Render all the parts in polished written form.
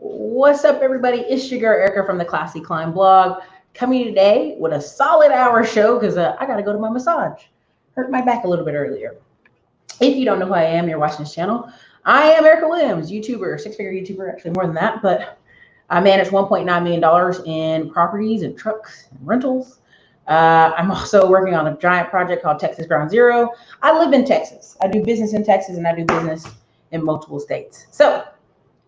What's up, everybody? It's your girl Erica from the Classy Climb blog, coming today with a solid hour show because I got to go to my massage. Hurt my back a little bit earlier. If you don't know who I am, you're watching this channel. I am Erica Williams, YouTuber, six-figure YouTuber, actually more than that, but I manage $1.9 million in properties and trucks and rentals. I'm also working on a giant project called Texas Ground Zero. I live in Texas. I do business in Texas and I do business in multiple states. So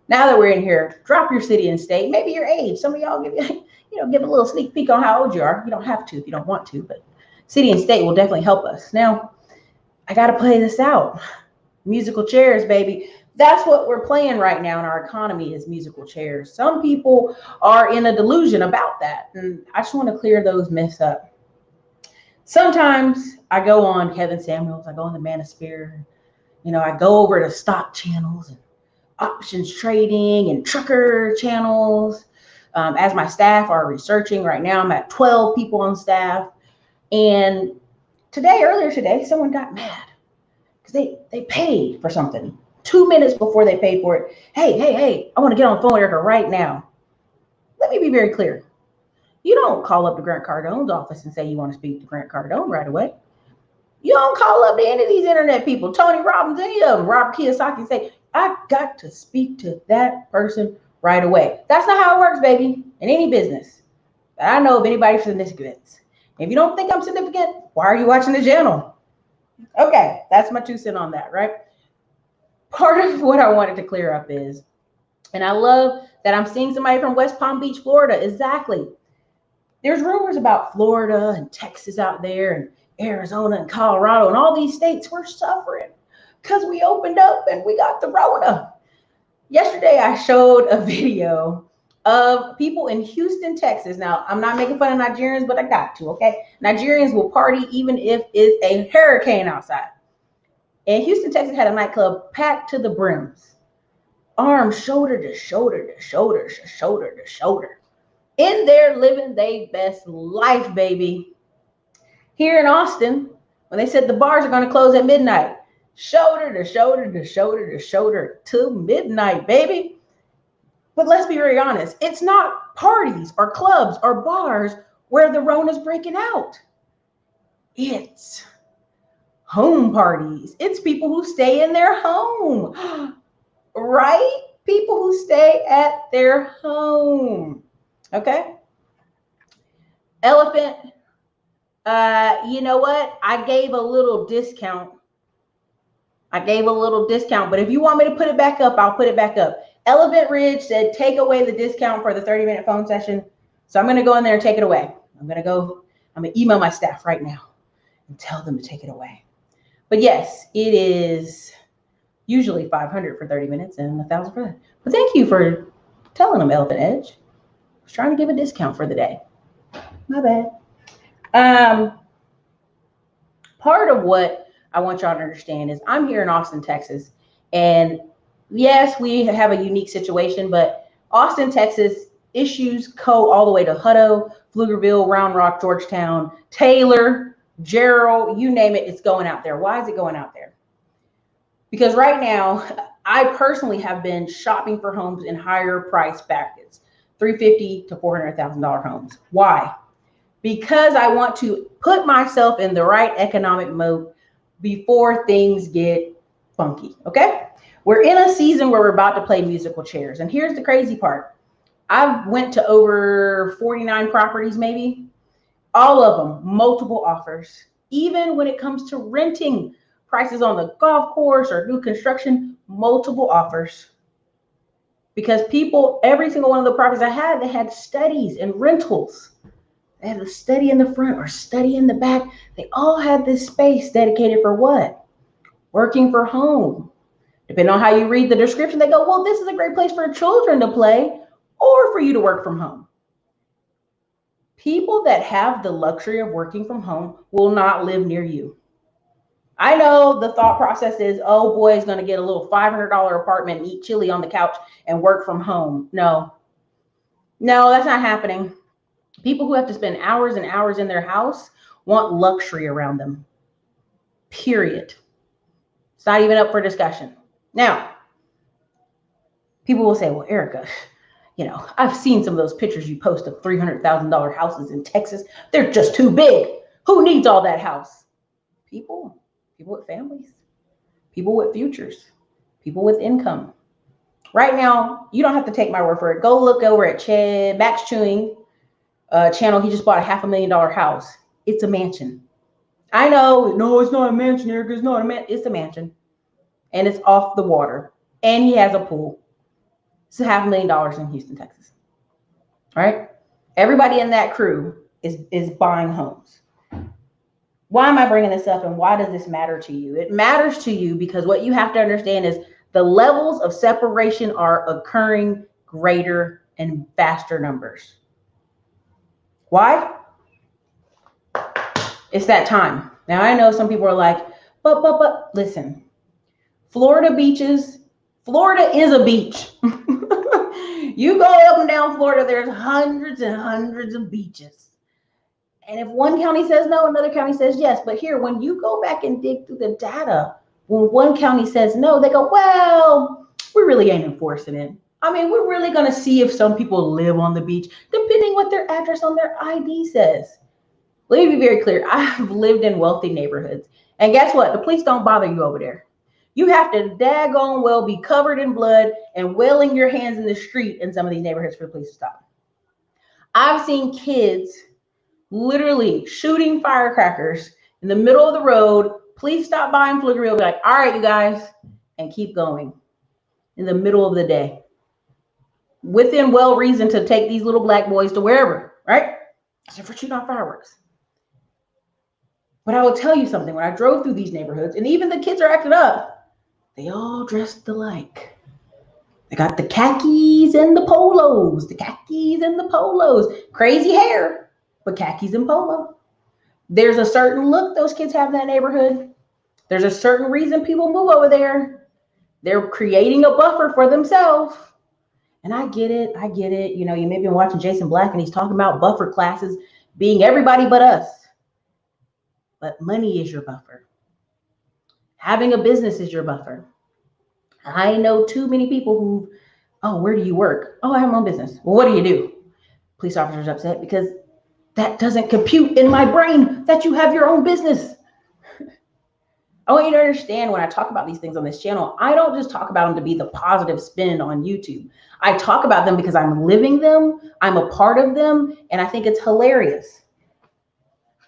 now that we're in here, drop your city and state, maybe your age. Some of y'all give give a little sneak peek on how old you are. You don't have to if you don't want to, but city and state will definitely help us. Now, I got to play this out. Musical chairs, baby. That's what we're playing right now in our economy is musical chairs. Some people are in a delusion about that, and I just want to clear those myths up. Sometimes I go on Kevin Samuels, I go on the Manosphere, I go over to stock channels and options trading and trucker channels. As my staff are researching right now, I'm at 12 people on staff. And earlier today, someone got mad because they paid for something 2 minutes before they paid for it. Hey, I want to get on the phone with Erica right now. Let me be very clear. You don't call up to Grant Cardone's office and say you want to speak to Grant Cardone right away. You don't call up to any of these internet people, Tony Robbins, any of them, Robert Kiyosaki, and say, I got to speak to that person right away. That's not how it works, baby, in any business. I know of anybody significant. If you don't think I'm significant, why are you watching the channel? Okay, that's my 2 cents on that, right? Part of what I wanted to clear up is, and I love that I'm seeing somebody from West Palm Beach, Florida. Exactly. There's rumors about Florida and Texas out there and Arizona and Colorado and all these states were suffering because we opened up and we got the Rona. Yesterday, I showed a video of people in Houston, Texas. Now, I'm not making fun of Nigerians, but I got to, okay? Nigerians will party even if it's a hurricane outside. And Houston, Texas had a nightclub packed to the brims. Arms shoulder to shoulder to shoulder to shoulder to shoulder. In there living their best life, baby. Here in Austin, when they said the bars are going to close at midnight, shoulder to shoulder to shoulder to shoulder to midnight, baby. But let's be very honest. It's not parties or clubs or bars where the Rona's breaking out. It's home parties. It's people who stay in their home, right? People who stay at their home. Okay. Elephant. You know what? I gave a little discount. But if you want me to put it back up, I'll put it back up. Elephant Ridge said, take away the discount for the 30-minute phone session. So I'm going to go in there and take it away. I'm going to email my staff right now and tell them to take it away. But yes, it is usually $500 for 30 minutes and $1,000 for that. But thank you for telling them, Elephant Edge. I was trying to give a discount for the day. My bad. Part of what I want y'all to understand is I'm here in Austin, Texas, and yes, we have a unique situation, but Austin, Texas issues code all the way to Hutto, Pflugerville, Round Rock, Georgetown, Taylor, Gerald, you name it, it's going out there. Why is it going out there? Because right now, I personally have been shopping for homes in higher price brackets, $350,000 to $400,000 homes. Why? Because I want to put myself in the right economic mode before things get funky, okay? We're in a season where we're about to play musical chairs. And here's the crazy part. I went to over 49 properties maybe. All of them, multiple offers. Even when it comes to renting, prices on the golf course or new construction, multiple offers. Because people, every single one of the properties I had, they had studies and rentals. They had a study in the front or study in the back. They all had this space dedicated for what? Working for home. Depending on how you read the description, they go, well, this is a great place for children to play or for you to work from home. People that have the luxury of working from home will not live near you. I know the thought process is, oh, boy, is going to get a little $500 apartment and eat chili on the couch and work from home. No, that's not happening. People who have to spend hours and hours in their house want luxury around them. Period. It's not even up for discussion. Now, people will say, well, Erica, You know, I've seen some of those pictures you post of $300,000 houses in Texas. They're just too big. Who needs all that house? People with families, people with futures, people with income. Right now, you don't have to take my word for it. Go look over at Max Chewing channel. He just bought a $500,000 house. It's a mansion. I know, no, it's not a mansion, Erica. It's not a mansion. It's a mansion. And it's off the water. And he has a pool. It's $500,000 in Houston, Texas. All right? Everybody in that crew is buying homes. Why am I bringing this up and why does this matter to you? It matters to you because what you have to understand is the levels of separation are occurring greater and faster numbers. Why? It's that time. Now, I know some people are like, but, listen, Florida beaches, Florida is a beach. You go up and down Florida, there's hundreds and hundreds of beaches. And if one county says no, another county says yes. But here, when you go back and dig through the data, when one county says no, they go, well, we really ain't enforcing it. I mean, we're really going to see if some people live on the beach, depending what their address on their ID says. Let me be very clear. I've lived in wealthy neighborhoods. And guess what? The police don't bother you over there. You have to daggone well be covered in blood and wailing your hands in the street in some of these neighborhoods for the police to stop. I've seen kids literally shooting firecrackers in the middle of the road. Police stop by in Pflugerville, be like, all right, you guys, and keep going in the middle of the day. Within well reason to take these little black boys to wherever, right? Except for shooting off fireworks. But I will tell you something, when I drove through these neighborhoods, and even the kids are acting up, they all dressed alike. They got the khakis and the polos, crazy hair, but khakis and polo. There's a certain look those kids have in that neighborhood. There's a certain reason people move over there. They're creating a buffer for themselves. And I get it. You know, you may have been watching Jason Black and he's talking about buffer classes being everybody but us. But money is your buffer. Having a business is your buffer. I know too many people who, oh, where do you work? Oh, I have my own business. Well, what do you do? Police officers upset because that doesn't compute in my brain that you have your own business. I want you to understand when I talk about these things on this channel, I don't just talk about them to be the positive spin on YouTube. I talk about them because I'm living them, I'm a part of them, and I think it's hilarious.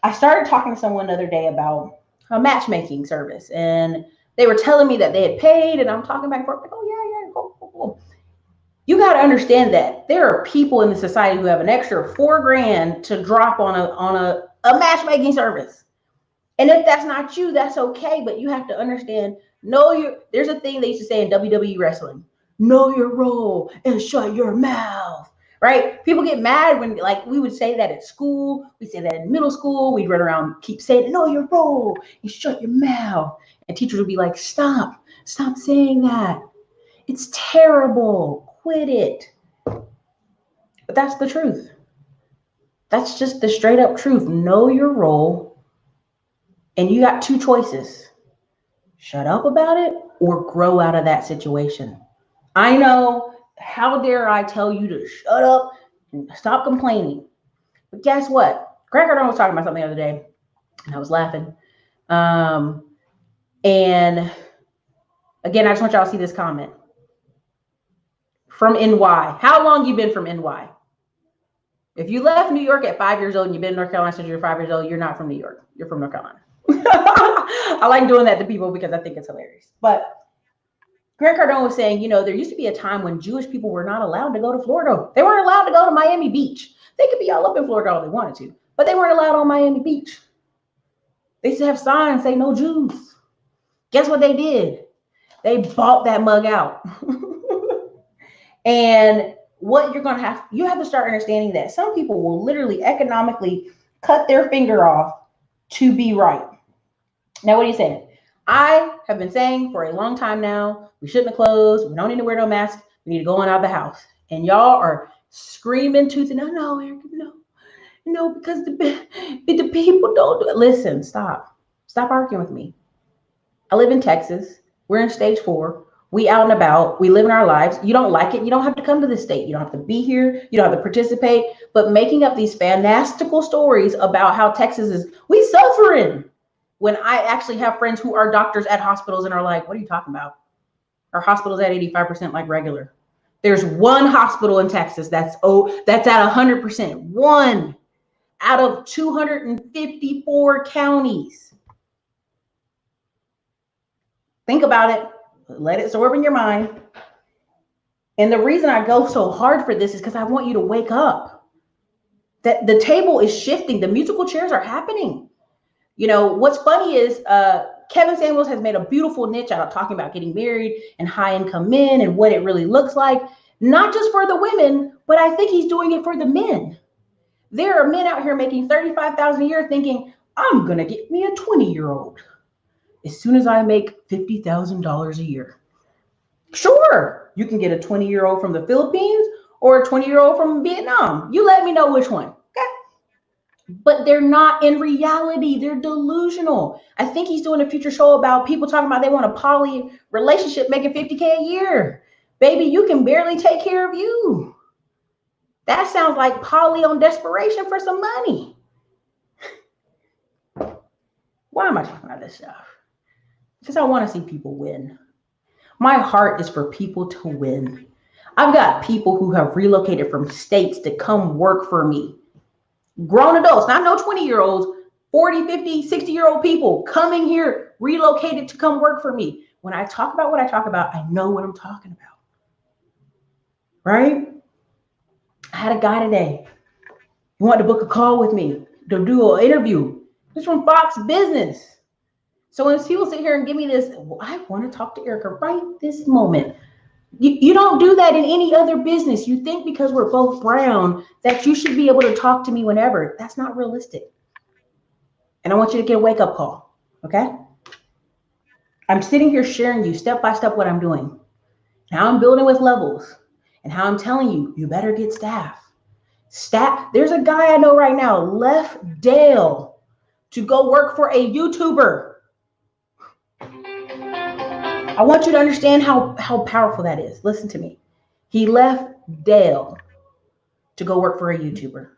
I started talking to someone the other day about a matchmaking service, and they were telling me that they had paid, and I'm talking back and forth, like, oh, yeah, cool. You got to understand that there are people in the society who have an extra $4,000 to drop on a matchmaking service. And if that's not you, that's okay. But you have to understand, there's a thing they used to say in WWE wrestling, know your role and shut your mouth, right? People get mad when, like, we would say that at school. We say that in middle school. We'd run around, keep saying, know your role and shut your mouth. And teachers would be like, stop saying that. It's terrible. Quit it. But that's the truth. That's just the straight up truth. Know your role. And you got two choices. Shut up about it or grow out of that situation. I know, how dare I tell you to shut up and stop complaining. But guess what? Greg Cardone was talking about something the other day, and I was laughing. And again, I just want y'all to see this comment. From NY. How long you been from NY? If you left New York at 5 years old and you've been in North Carolina since you're 5 years old, you're not from New York. You're from North Carolina. I like doing that to people because I think it's hilarious. But Greg Cardone was saying, you know, there used to be a time when Jewish people were not allowed to go to Florida. They weren't allowed to go to Miami Beach. They could be all up in Florida all they wanted to, but they weren't allowed on Miami Beach. They used to have signs say no Jews. Guess what they did? They bought that mug out. And what you have to start understanding that some people will literally economically cut their finger off to be right. Now, what are you saying? I have been saying for a long time now, we shouldn't have closed. We don't need to wear no mask. We need to go on out of the house. And y'all are screaming tooth and no, Erica, no, because the people don't do it. Listen, stop arguing with me. I live in Texas. We're in stage 4. We out and about, we live in our lives. You don't like it, you don't have to come to the state. You don't have to be here, you don't have to participate. But making up these fantastical stories about how Texas is, we suffering. When I actually have friends who are doctors at hospitals and are like, what are you talking about? Our hospital's at 85% like regular. There's one hospital in Texas that's at 100%. One out of 254 counties. Think about it. Let it absorb in your mind. And the reason I go so hard for this is because I want you to wake up. That the table is shifting. The musical chairs are happening. You know, what's funny is Kevin Samuels has made a beautiful niche out of talking about getting married and high income men and what it really looks like. Not just for the women, but I think he's doing it for the men. There are men out here making $35,000 a year thinking, I'm going to get me a 20-year-old as soon as I make $50,000 a year. Sure, you can get a 20-year-old from the Philippines or a 20-year-old from Vietnam. You let me know which one. Okay. But they're not in reality. They're delusional. I think he's doing a future show about people talking about they want a poly relationship making $50K a year. Baby, you can barely take care of you. That sounds like poly on desperation for some money. Why am I talking about this stuff? Because I want to see people win. My heart is for people to win. I've got people who have relocated from states to come work for me. Grown adults, not no 20-year-olds, 40, 50, 60-year-old people coming here, relocated to come work for me. When I talk about what I talk about, I know what I'm talking about. Right? I had a guy today. He wanted to book a call with me to do an interview. He's from Fox Business. So when people sit here and give me this, well, I want to talk to Erica right this moment. You don't do that in any other business. You think because we're both brown that you should be able to talk to me whenever. That's not realistic. And I want you to get a wake-up call, okay? I'm sitting here sharing you step by step what I'm doing, how I'm building with levels, and how I'm telling you, you better get staff. There's a guy I know right now, left Dale to go work for a YouTuber. I want you to understand how powerful that is. Listen to me. He left Dale to go work for a YouTuber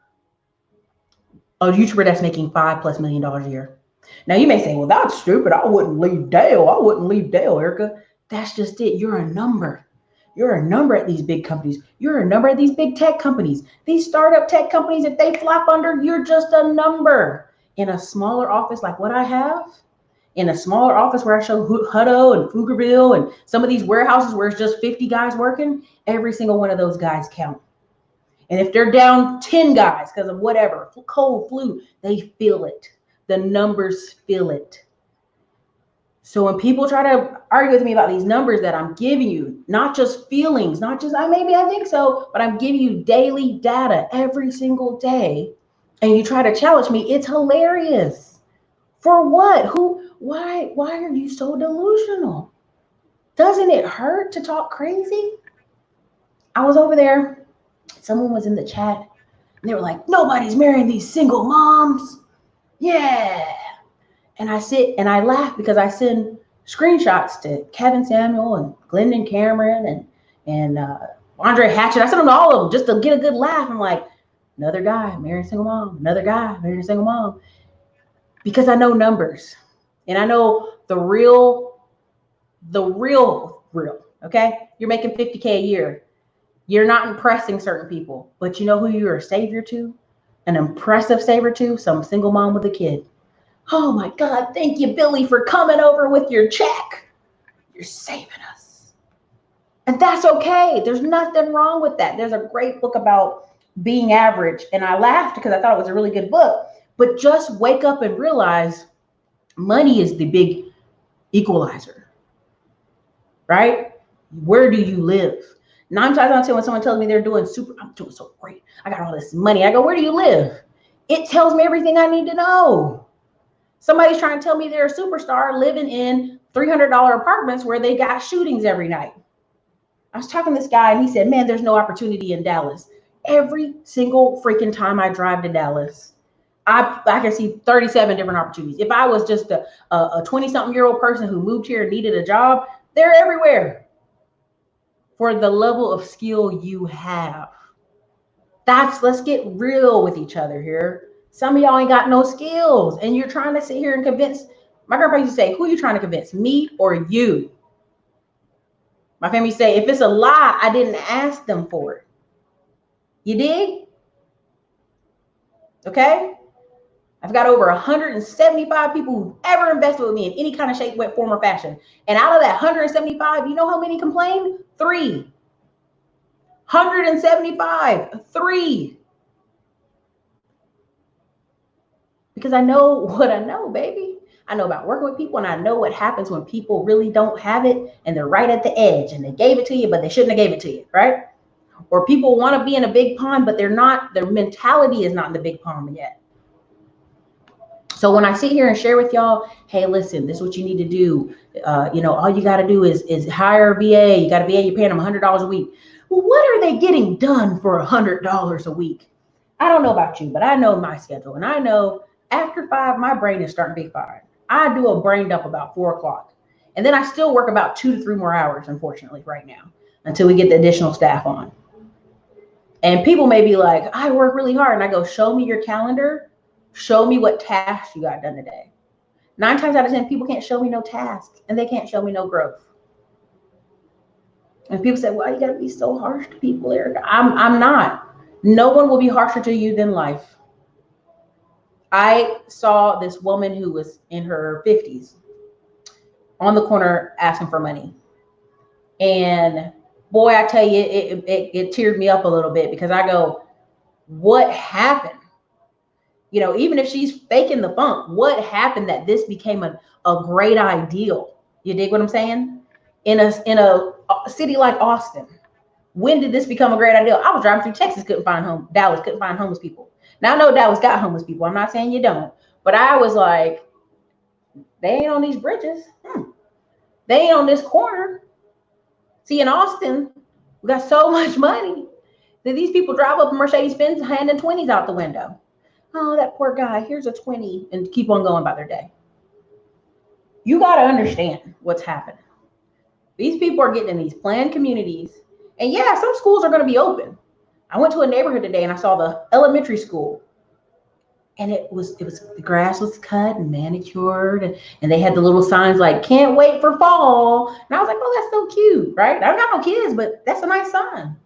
that's making $5+ million a year. Now you may say, well, that's stupid. I wouldn't leave Dale. I wouldn't leave Dale, Erica. That's just it. You're a number. You're a number at these big companies. You're a number at these big tech companies. These startup tech companies, if they flop under, you're just a number. In a smaller office like what I have, in a smaller office where I show Hutto and Pflugerville and some of these warehouses where it's just 50 guys working, every single one of those guys count. And if they're down 10 guys because of whatever, cold, flu, they feel it. The numbers feel it. So when people try to argue with me about these numbers that I'm giving you, not just feelings, not just, maybe I think so, but I'm giving you daily data every single day, and you try to challenge me, it's hilarious. For what? Why are you so delusional? Doesn't it hurt to talk crazy? I was over there, someone was in the chat, and they were like, nobody's marrying these single moms. Yeah. And I sit and I laugh because I send screenshots to Kevin Samuel and Glendon Cameron and Andre Hatchett. I send them to all of them just to get a good laugh. I'm like, another guy marrying a single mom, another guy marrying a single mom. Because I know numbers and I know the real, okay? You're making $50K a year. You're not impressing certain people, but you know who you're a savior to? An impressive savior to? Some single mom with a kid. Oh my God, thank you, Billy, for coming over with your check. You're saving us. And that's okay. There's nothing wrong with that. There's a great book about being average. And I laughed because I thought it was a really good book. But just wake up and realize money is the big equalizer, right? Where do you live? 9 times out of 10, when someone tells me they're doing I'm doing so great, I got all this money, I go, where do you live? It tells me everything I need to know. Somebody's trying to tell me they're a superstar living in $300 apartments where they got shootings every night. I was talking to this guy and he said, man, there's no opportunity in Dallas. Every single freaking time I drive to Dallas, I can see 37 different opportunities. If I was just a 20-something-year-old person who moved here and needed a job, they're everywhere. for the level of skill you have. Let's get real with each other here. Some of y'all ain't got no skills and you're trying to sit here and convince. My grandpa used to say, who are you trying to convince, me or you? My family say, if it's a lie, I didn't ask them for it. You dig? Okay? I've got over 175 people who've ever invested with me in any kind of shape, form, or fashion. And out of that 175, you know how many complained? 3. 175. 3. Because I know what I know, baby. I know about working with people, and I know what happens when people really don't have it and they're right at the edge and they gave it to you, but they shouldn't have gave it to you, right? Or people want to be in a big pond, but they're not, their mentality is not in the big pond yet. So when I sit here and share with y'all, hey, listen, this is what you need to do. All you got to do is hire a VA. You got a VA, you're paying them $100 a week. Well, what are they getting done for $100 a week? I don't know about you, but I know my schedule. And I know after 5, my brain is starting to be fired. I do a brain dump about 4 o'clock. And then I still work about 2 to 3 more hours, unfortunately, right now, until we get the additional staff on. And people may be like, I work really hard. And I go, show me your calendar. Show me what tasks you got done today. 9 times out of 10, people can't show me no tasks and they can't show me no growth. And people say, well, you got to be so harsh to people, Erica. I'm not. No one will be harsher to you than life. I saw this woman who was in her 50s on the corner asking for money. And boy, I tell you, it teared me up a little bit because I go, what happened? Even if she's faking the funk, what happened that this became a great ideal? You dig what I'm saying? In a city like Austin, when did this become a great ideal? I was driving through Texas, Dallas couldn't find homeless people. Now I know Dallas got homeless people. I'm not saying you don't, but I was like, they ain't on these bridges. They ain't on this corner. See, in Austin, we got so much money that these people drive up in Mercedes-Benz handing 20s out the window. Oh, that poor guy, here's a 20, and keep on going about their day. You got to understand what's happening. These people are getting in these planned communities. And yeah, some schools are going to be open. I went to a neighborhood today and I saw the elementary school. And it was the grass was cut and manicured, and they had the little signs like, can't wait for fall. And I was like, oh, that's so cute, right? I don't got no kids, but that's a nice sign.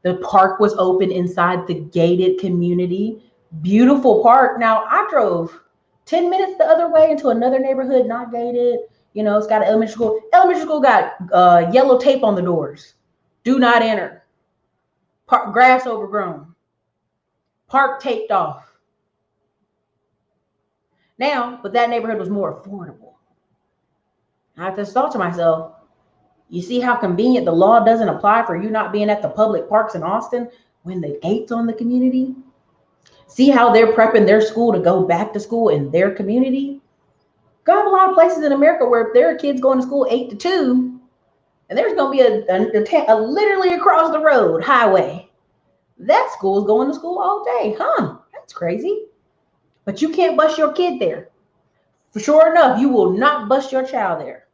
The park was open inside the gated community. Beautiful park. Now, I drove 10 minutes the other way into another neighborhood, not gated. It's got an elementary school. Elementary school got yellow tape on the doors. Do not enter. Park, grass overgrown. Park taped off. Now, but that neighborhood was more affordable. I have to thought to myself, you see how convenient the law doesn't apply for you not being at the public parks in Austin when the gate's on the community? See how they're prepping their school to go back to school in their community? You have a lot of places in America where there are kids going to school 8 to 2, and there's going to be a literally across the road highway. That school's going to school all day. That's crazy. But you can't bus your kid there. For sure enough, you will not bus your child there.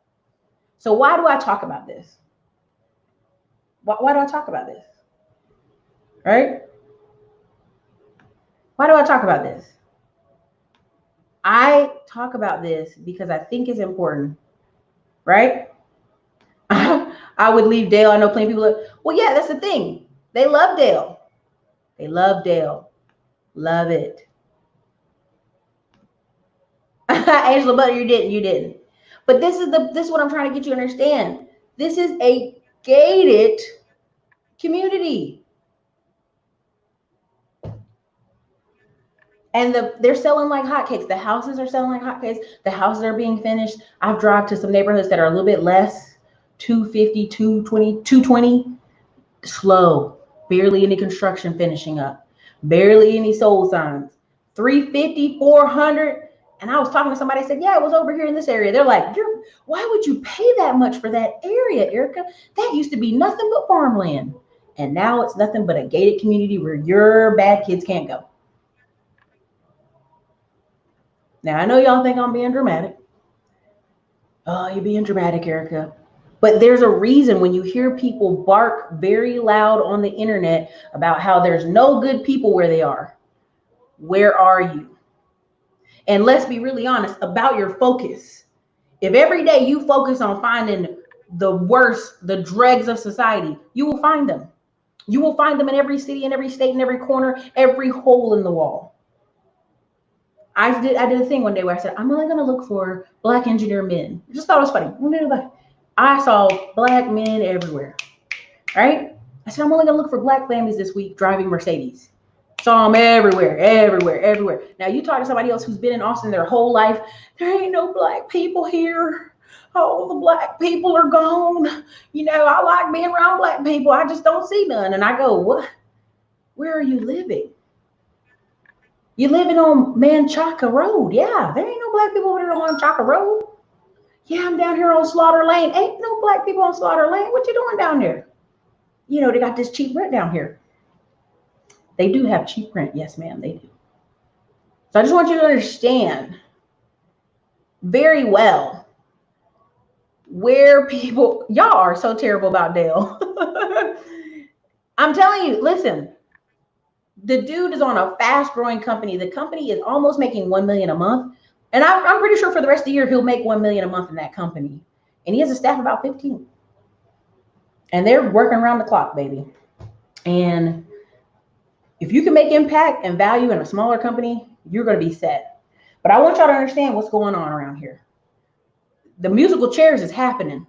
So why do I talk about this? Why do I talk about this? Right? Why do I talk about this? I talk about this because I think it's important, right? I would leave Dale. I know plenty of people. Well, yeah, that's the thing. They love Dale. They love Dale. Love it. Angela Butter, you didn't. But this is what I'm trying to get you to understand. This is a gated community. And they're selling like hotcakes. The houses are selling like hotcakes. The houses are being finished. I've driven to some neighborhoods that are a little bit less, 250, 220, 220. Slow. Barely any construction finishing up. Barely any sold signs. 350, 400. And I was talking to somebody, I said, yeah, it was over here in this area. They're like, why would you pay that much for that area, Erica? That used to be nothing but farmland. And now it's nothing but a gated community where your bad kids can't go. Now, I know y'all think I'm being dramatic. Oh, you're being dramatic, Erica. But there's a reason when you hear people bark very loud on the internet about how there's no good people where they are. Where are you? And let's be really honest about your focus. If every day you focus on finding the worst, the dregs of society, you will find them. You will find them in every city, in every state, in every corner, every hole in the wall. I did a thing one day where I said, I'm only going to look for Black engineer men. I just thought it was funny. I saw Black men everywhere, right? I said, I'm only going to look for Black families this week driving Mercedes. Saw them everywhere, everywhere, everywhere. Now you talk to somebody else who's been in Austin their whole life. There ain't no Black people here. Oh, the Black people are gone. You know, I like being around Black people. I just don't see none. And I go, what? Where are you living? You living on Manchaca Road. Yeah, there ain't no Black people over there on Manchaca Road. Yeah, I'm down here on Slaughter Lane. Ain't no Black people on Slaughter Lane. What you doing down there? You know, they got this cheap rent down here. They do have cheap rent. Yes, ma'am, they do. So I just want you to understand very well where people, y'all are so terrible about Dale. I'm telling you, listen, the dude is on a fast growing company. The company is almost making $1 million a month. And I'm pretty sure for the rest of the year, he'll make $1 million a month in that company. And he has a staff of about 15. And they're working around the clock, baby. And if you can make impact and value in a smaller company, you're going to be set. But I want y'all to understand what's going on around here. The musical chairs is happening.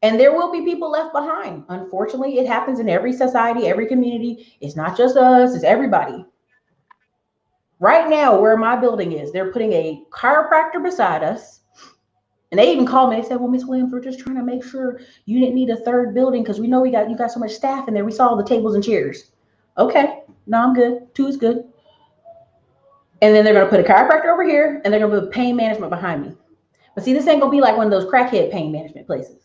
And there will be people left behind. Unfortunately, it happens in every society, every community. It's not just us, it's everybody. Right now, where my building is, they're putting a chiropractor beside us. And they even called me. They said, well, Miss Williams, we're just trying to make sure you didn't need a third building because we know you got so much staff in there. We saw all the tables and chairs. Okay, no, I'm good. 2 is good. And then they're going to put a chiropractor over here, and they're going to put pain management behind me. But see, this ain't going to be like one of those crackhead pain management places.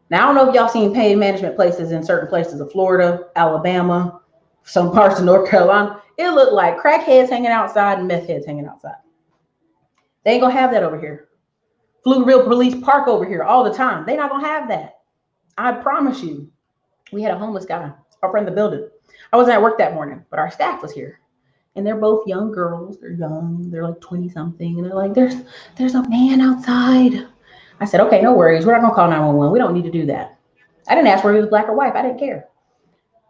Now, I don't know if y'all seen pain management places in certain places of Florida, Alabama, some parts of North Carolina. It looked like crackheads hanging outside and meth heads hanging outside. They ain't going to have that over here. Pflugerville Police Park over here all the time. They're not going to have that. I promise you. We had a homeless guy up in the building. I wasn't at work that morning, but our staff was here. And they're both young girls. They're young. They're like 20 something. And they're like, there's a man outside. I said, okay, no worries. We're not going to call 911. We don't need to do that. I didn't ask whether he was Black or white. I didn't care.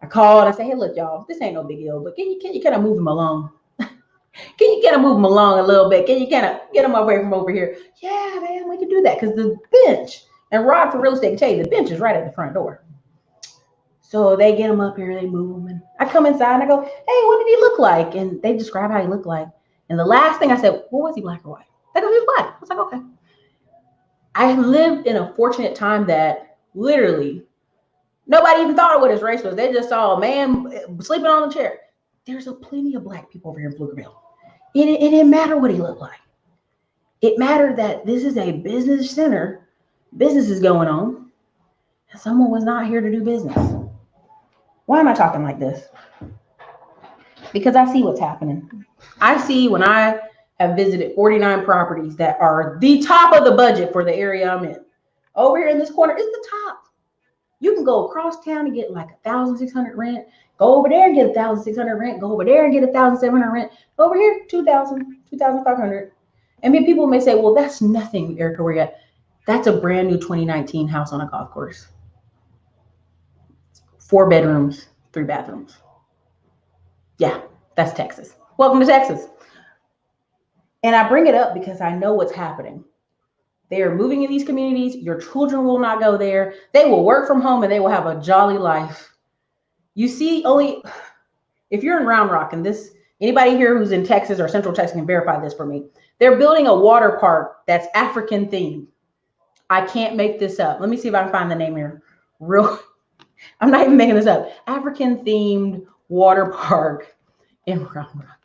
I called. I said, hey, look, y'all, this ain't no big deal, but can you kind of move him along? Can you kind of move him along a little bit? Can you kind of get him away from over here? Yeah, man, we can do that because the bench, and Rod for real estate can tell you, the bench is right at the front door. So they get him up here, they move him, and I come inside and I go, hey, what did he look like? And they describe how he looked like. And the last thing I said, well, was he Black or white? They go, he was Black. I was like, okay. I lived in a fortunate time that literally nobody even thought of what his race was. They just saw a man sleeping on the chair. There's plenty of Black people over here in Pflugerville. It didn't matter what he looked like. It mattered that this is a business center. Business is going on. And someone was not here to do business. Why am I talking like this? Because I see what's happening. I see when I have visited 49 properties that are the top of the budget for the area I'm in. Over here in this corner is the top. You can go across town and get like 1,600 rent. Go over there and get 1,600 rent. Go over there and get 1,700 rent. Over here, 2,000, 2,500. And then people may say, well, that's nothing, Erica, where you at? That's a brand new 2019 house on a golf course. 4 bedrooms, 3 bathrooms. Yeah, that's Texas. Welcome to Texas. And I bring it up because I know what's happening. They are moving in these communities. Your children will not go there. They will work from home and they will have a jolly life. You see, only if you're in Round Rock, and this, anybody here who's in Texas or Central Texas can verify this for me. They're building a water park that's African themed. I can't make this up. Let me see if I can find the name here. I'm not even making this up. African themed water park in Round Rock.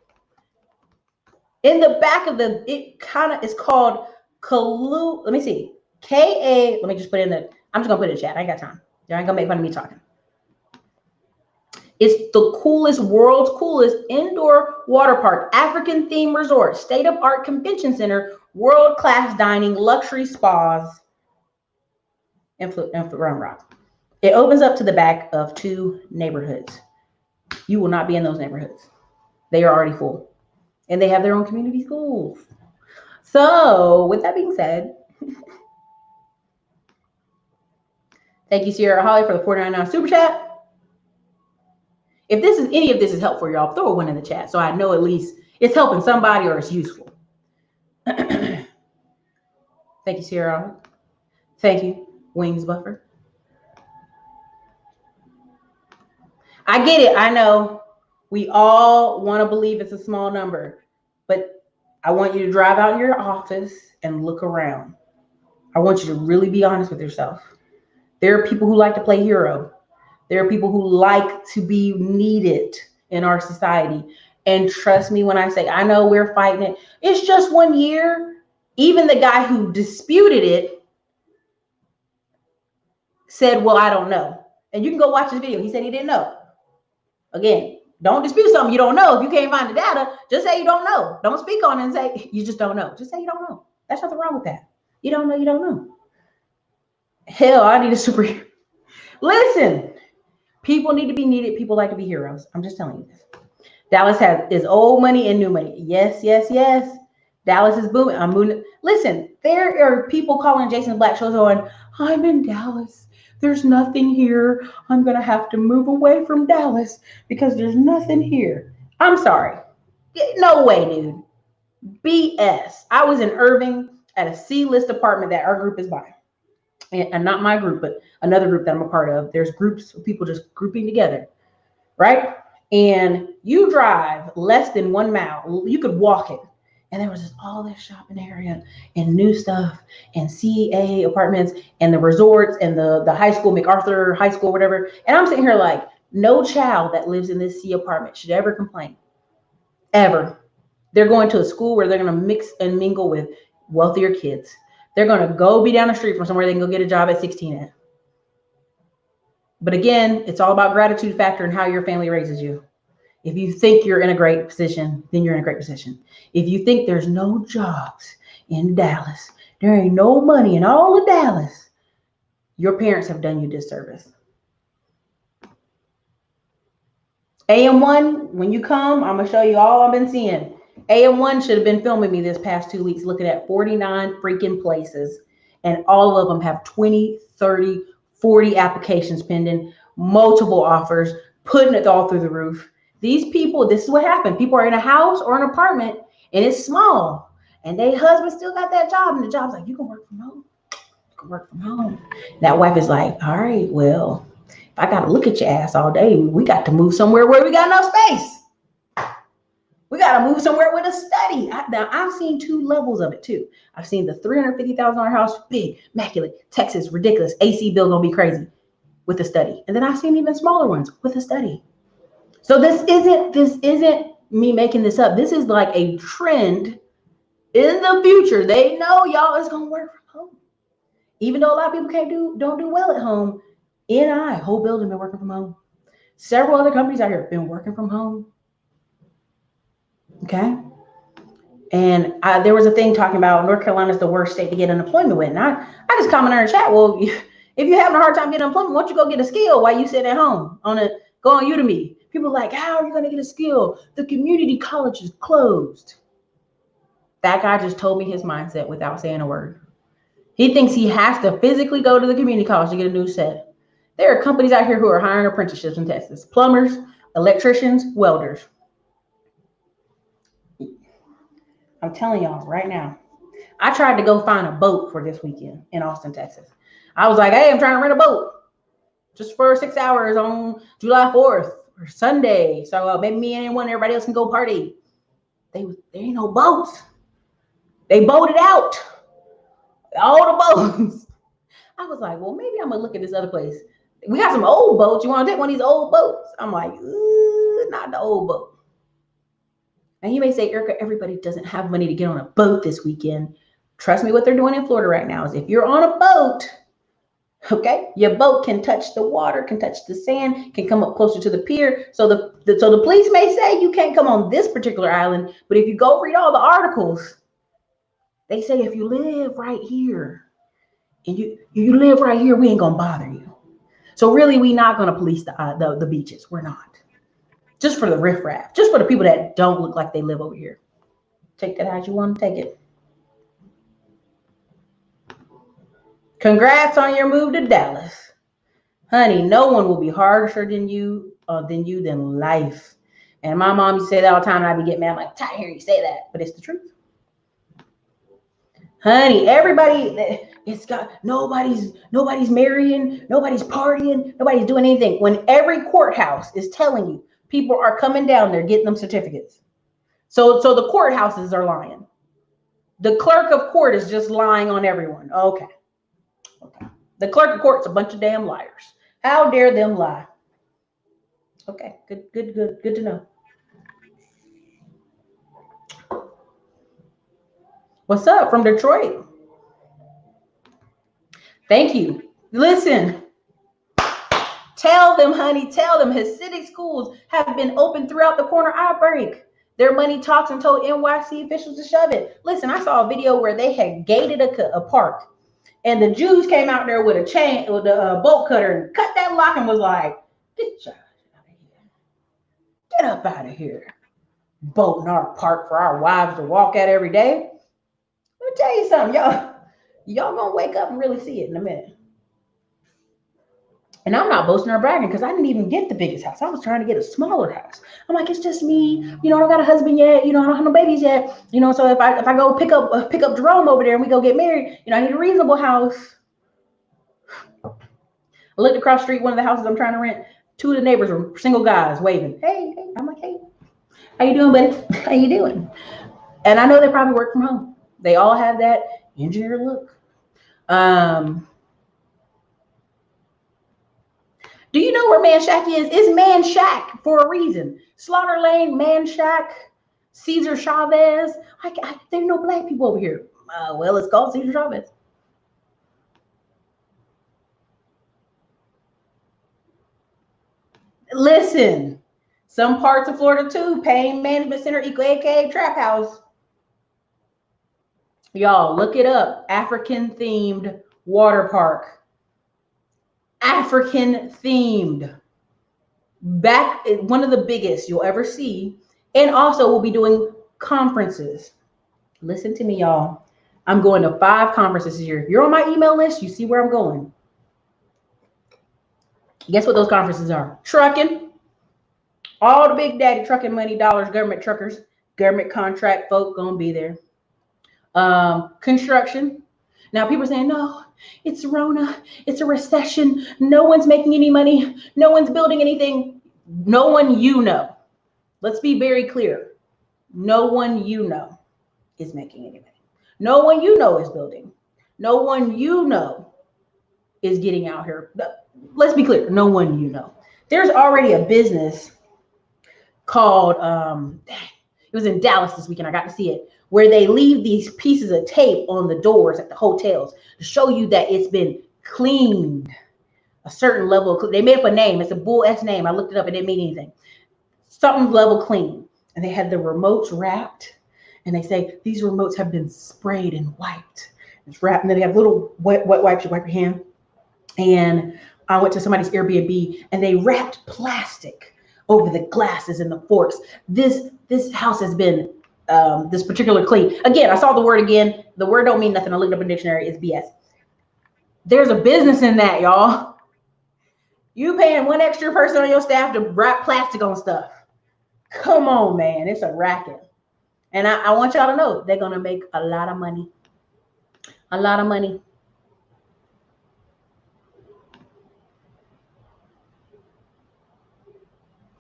In the back of it's called Kalu. Let me see. K-A. Let me just put in the. I'm just gonna put it in chat. I ain't got time. You ain't gonna make fun of me talking. It's the coolest, world's coolest indoor water park, African themed resort, state-of-art convention center, world-class dining, luxury spas. in Round Rock. It opens up to the back of 2 neighborhoods. You will not be in those neighborhoods. They are already full. And they have their own community schools. So, with that being said, thank you, Sierra Holly, for the $4.99 super chat. If any of this is helpful, y'all, throw a 1 in the chat so I know at least it's helping somebody or it's useful. Thank you, Sierra. Thank you, Wings Buffer. I get it. I know we all want to believe it's a small number, but I want you to drive out in your office and look around. I want you to really be honest with yourself. There are people who like to play hero. There are people who like to be needed in our society. And trust me when I say, I know we're fighting it. It's just 1 year. Even the guy who disputed it said, well, I don't know. And you can go watch his video. He said he didn't know. Again, don't dispute something you don't know. If you can't find the data, just say you don't know. Don't speak on it and say you just don't know. Just say you don't know. There's nothing wrong with that. You don't know, you don't know. Hell, I need a superhero. Listen, people need to be needed. People like to be heroes. I'm just telling you this. Dallas is old money and new money. Yes, yes, yes. Dallas is booming. I'm moving. Listen, there are people calling Jason Black shows on, I'm in Dallas. There's nothing here. I'm going to have to move away from Dallas because there's nothing here. I'm sorry. No way, dude. BS. I was in Irving at a C-list apartment that our group is buying. And not my group, but another group that I'm a part of. There's groups of people just grouping together, right? And you drive less than 1 mile. You could walk it. And there was just all this shopping area and new stuff and CA apartments and the resorts and the high school, MacArthur High School, whatever. And I'm sitting here like, no child that lives in this C apartment should ever complain. Ever. They're going to a school where they're going to mix and mingle with wealthier kids. They're going to go be down the street from somewhere they can go get a job at 16 at. But again, it's all about gratitude factor and how your family raises you. If you think you're in a great position, then you're in a great position. If you think there's no jobs in Dallas, there ain't no money in all of Dallas, your parents have done you disservice. AM1, when you come, I'm going to show you all I've been seeing. AM1 should have been filming me this past 2 weeks, looking at 49 freaking places. And all of them have 20, 30, 40 applications pending, multiple offers, putting it all through the roof. These people, this is what happened. People are in a house or an apartment and it's small and their husband still got that job. And the job's like, you can work from home. You can work from home. That wife is like, all right, well, if I got to look at your ass all day, we got to move somewhere where we got enough space. We got to move somewhere with a study. Now, I've seen 2 levels of it too. I've seen the $350,000 house, big, immaculate, Texas, ridiculous, AC bill gonna be crazy with a study. And then I've seen even smaller ones with a study. So this isn't me making this up. This is like a trend in the future. They know y'all is gonna work from home. Even though a lot of people don't do well at home, whole building been working from home. Several other companies out here have been working from home. Okay. And there was a thing talking about North Carolina is the worst state to get unemployment with. And I just commented in the chat, well, if you're having a hard time getting unemployment, why don't you go get a skill while you sit at home go on Udemy. People are like, how are you going to get a skill? The community college is closed. That guy just told me his mindset without saying a word. He thinks he has to physically go to the community college to get a new set. There are companies out here who are hiring apprenticeships in Texas. Plumbers, electricians, welders. I'm telling y'all right now. I tried to go find a boat for this weekend in Austin, Texas. I was like, hey, I'm trying to rent a boat just for 6 hours on July 4th or Sunday. So maybe me and everybody else can go party. There ain't no boats. They boated out. All the boats. I was like, well, maybe I'm going to look at this other place. We got some old boats. You want to take one of these old boats? I'm like, not the old boat. And you may say, Erica, everybody doesn't have money to get on a boat this weekend. Trust me, what they're doing in Florida right now is if you're on a boat, okay, your boat can touch the water, can touch the sand, can come up closer to the pier. So the police may say you can't come on this particular island, but if you go read all the articles, they say if you live right here and you live right here, we ain't gonna bother you. So really, we not gonna police the beaches. We're not. Just for the riffraff, just for the people that don't look like they live over here. Take that as you want to take it. Congrats on your move to Dallas. Honey, no one will be harsher than you than life. And my mom used to say that all the time, and I'd be getting mad. I'm like, tired of hearing you say that, but it's the truth. Honey, everybody, it's got nobody's marrying, nobody's partying, nobody's doing anything. When every courthouse is telling you people are coming down there getting them certificates. So the courthouses are lying. The clerk of court is just lying on everyone. Okay. The clerk of court's a bunch of damn liars. How dare them lie? Okay, good to know. What's up from Detroit? Thank you. Listen, tell them, honey, tell them Hasidic schools have been open throughout the corner outbreak. Their money talks and told NYC officials to shove it. Listen, I saw a video where they had gated a park, and the Jews came out there with a chain, with a bolt cutter, and cut that lock and was like, "Get your out of here. Get up out of here. Boating our park for our wives to walk at every day." Let me tell you something, y'all gonna wake up and really see it in a minute. And I'm not boasting or bragging because I didn't even get the biggest house. I was trying to get a smaller house. I'm like, it's just me. I don't got a husband yet. I don't have no babies yet. So if I go pick up Jerome over there and we go get married, I need a reasonable house. I looked across the street, one of the houses I'm trying to rent. Two of the neighbors were single guys waving. Hey. I'm like, hey, how you doing, buddy? How you doing? And I know they probably work from home. They all have that engineer look. Do you know where Man Shack is? It's Man Shack for a reason. Slaughter Lane, Man Shack, Cesar Chavez. There are no black people over here. Well, it's called Cesar Chavez. Listen, some parts of Florida too. Pain Management Center, aka Trap House. Y'all, look it up. African themed water park. African themed. Back, one of the biggest you'll ever see. And also we'll be doing conferences. Listen to me, y'all. I'm going to 5 conferences this year. If you're on my email list, you see where I'm going. Guess what those conferences are? Trucking. All the big daddy trucking money dollars, government truckers, government contract folk gonna be there. Construction. Now people are saying, no, it's Rona, it's a recession, no one's making any money, no one's building anything. No one you know. Let's be very clear. No one you know is making any money. No one you know is building. No one you know is getting out here. Let's be clear. No one you know. There's already a business called, it was in Dallas this weekend. I got to see it, where they leave these pieces of tape on the doors at the hotels to show you that it's been cleaned a certain level. They made up a name. It's a bull S name. I looked it up. It didn't mean anything. Something level clean. And they had the remotes wrapped. And they say, these remotes have been sprayed and wiped. It's wrapped. And then they have little wet wipes. You wipe your hand. And I went to somebody's Airbnb and they wrapped plastic over the glasses and the forks. This house has been this particular clean. Again, I saw the word again. The word don't mean nothing. I looked up in the dictionary. It's BS. There's a business in that, y'all. You paying one extra person on your staff to wrap plastic on stuff. Come on, man. It's a racket. And I want y'all to know they're going to make a lot of money. A lot of money.